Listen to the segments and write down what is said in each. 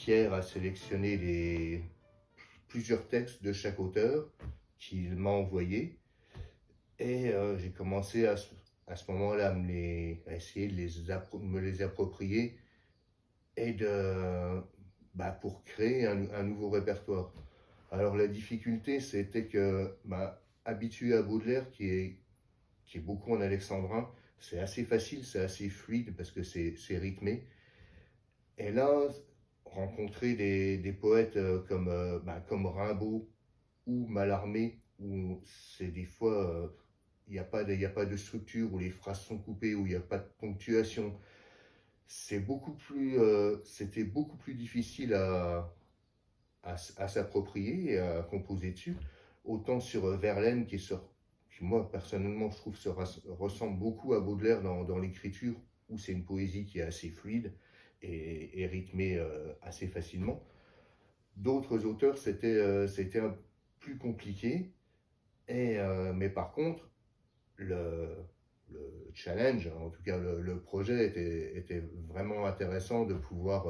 Pierre a sélectionné plusieurs textes de chaque auteur qu'il m'a envoyé et j'ai commencé à ce moment-là à essayer de me les approprier et pour créer un nouveau répertoire. Alors la difficulté, c'était que habitué à Baudelaire, qui est beaucoup en alexandrin, c'est assez facile, c'est assez fluide parce que c'est rythmé. Et là, rencontrer des poètes comme Rimbaud ou Mallarmé, où c'est des fois, il y a pas de structure, où les phrases sont coupées, où il n'y a pas de ponctuation, c'était beaucoup plus difficile à s'approprier et à composer dessus. Autant sur Verlaine, qui moi personnellement je trouve ressemble beaucoup à Baudelaire dans l'écriture, où c'est une poésie qui est assez fluide et rythmée assez facilement. D'autres auteurs, c'était un plus compliqué, mais par contre, le, le challenge, en tout cas le projet était vraiment intéressant de pouvoir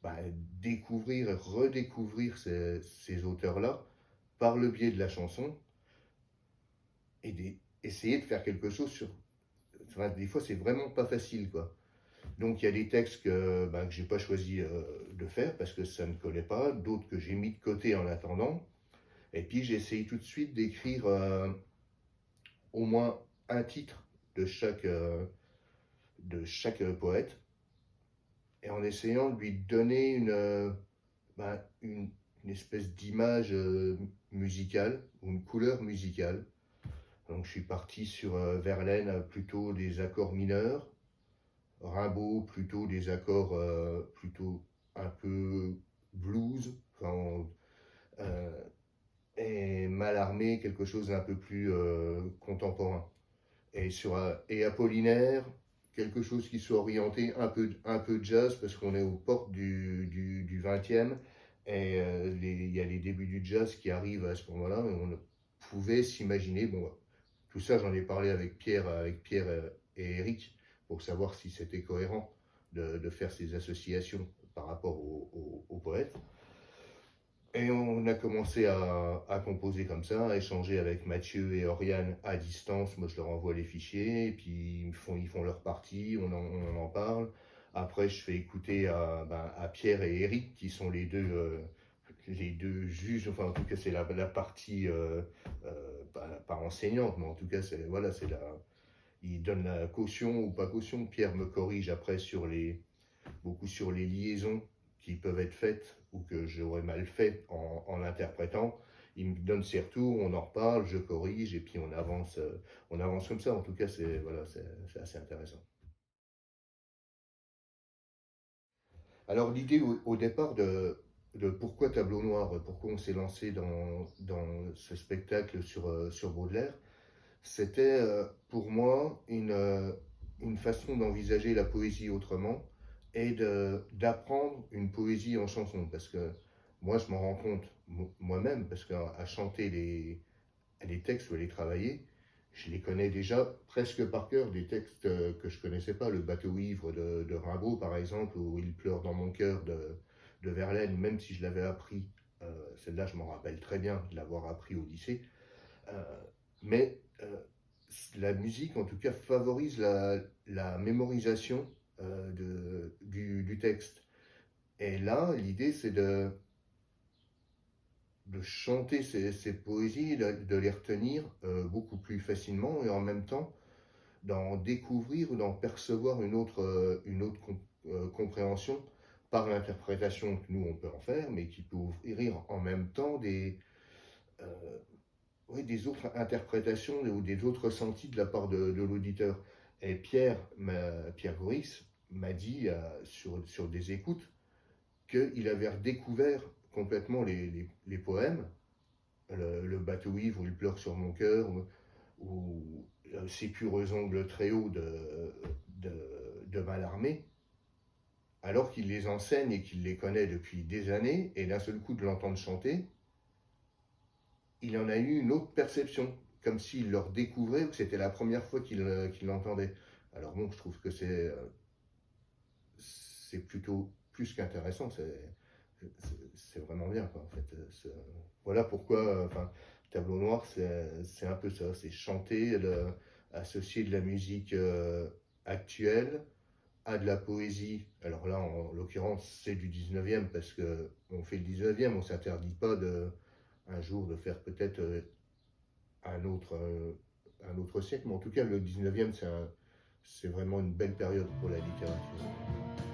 bah, découvrir et redécouvrir ces auteurs-là par le biais de la chanson et essayer de faire quelque chose sur. Enfin, des fois, c'est vraiment pas facile, quoi. Donc, il y a des textes que j'ai pas choisi de faire parce que ça ne collait pas, d'autres que j'ai mis de côté en attendant. Et puis, j'ai essayé tout de suite d'écrire au moins un titre de chaque poète et en essayant de lui donner une espèce d'image musicale ou une couleur musicale. Donc je suis parti sur Verlaine plutôt des accords mineurs, Rimbaud plutôt des accords plutôt un peu blues, euh, et Mallarmé quelque chose d'un peu plus contemporain. Et Apollinaire, quelque chose qui soit orienté un peu jazz, parce qu'on est aux portes du 20e, et il y a les débuts du jazz qui arrivent à ce moment-là, et on pouvait s'imaginer, bon, tout ça j'en ai parlé avec Pierre et Eric, pour savoir si c'était cohérent de faire ces associations par rapport aux poètes. Et on a commencé à composer comme ça, à échanger avec Mathieu et Oriane à distance. Moi, je leur envoie les fichiers, et puis ils font leur partie, on en parle. Après, je fais écouter à Pierre et Eric, qui sont les deux juges. Enfin, en tout cas, c'est la partie, pas enseignante, mais en tout cas, voilà, ils donnent la caution ou pas caution. Pierre me corrige après beaucoup sur les liaisons qui peuvent être faites ou que j'aurais mal fait en l'interprétant. Il me donne ses retours, on en reparle, je corrige et puis on avance comme ça. En tout cas, c'est assez intéressant. Alors l'idée au départ de pourquoi Tableau Noir, pourquoi on s'est lancé dans ce spectacle sur Baudelaire, c'était pour moi une façon d'envisager la poésie autrement et d'apprendre une poésie en chanson. Parce que moi, je m'en rends compte moi-même, parce qu'à chanter les textes ou à les travailler, je les connais déjà presque par cœur, des textes que je connaissais pas. Le bateau ivre de Rimbaud, par exemple, ou Il pleure dans mon cœur de Verlaine, même si je l'avais appris, celle-là, je m'en rappelle très bien de l'avoir appris au lycée. Euh, mais la musique, en tout cas, favorise la mémorisation du texte. Et là, l'idée, c'est de chanter ces poésies, de les retenir beaucoup plus facilement et en même temps d'en découvrir ou d'en percevoir une autre compréhension par l'interprétation que nous on peut en faire, mais qui peut ouvrir en même temps euh, oui, des autres interprétations ou des autres ressentis de la part de l'auditeur. Et Pierre Goris m'a dit sur des écoutes qu'il avait redécouvert complètement les poèmes, le bateau ivre où il pleure sur mon cœur, ou Ces purs ongles très hauts de, de Mallarmé, alors qu'il les enseigne et qu'il les connaît depuis des années, et d'un seul coup de l'entendre chanter, il en a eu une autre perception, comme s'il leur découvrait ou que c'était la première fois qu'il l'entendait. Alors bon, je trouve que c'est plutôt plus qu'intéressant. c'est vraiment bien, quoi, en fait. Voilà pourquoi, enfin, Tableau Noir, c'est un peu ça, c'est chanter, associer de la musique actuelle à de la poésie. Alors là, en l'occurrence, c'est du 19e, parce que on fait le 19e, on ne s'interdit pas un jour de faire peut-être un autre, euh, un autre siècle, mais en tout cas, le 19e, c'est vraiment une belle période pour la littérature.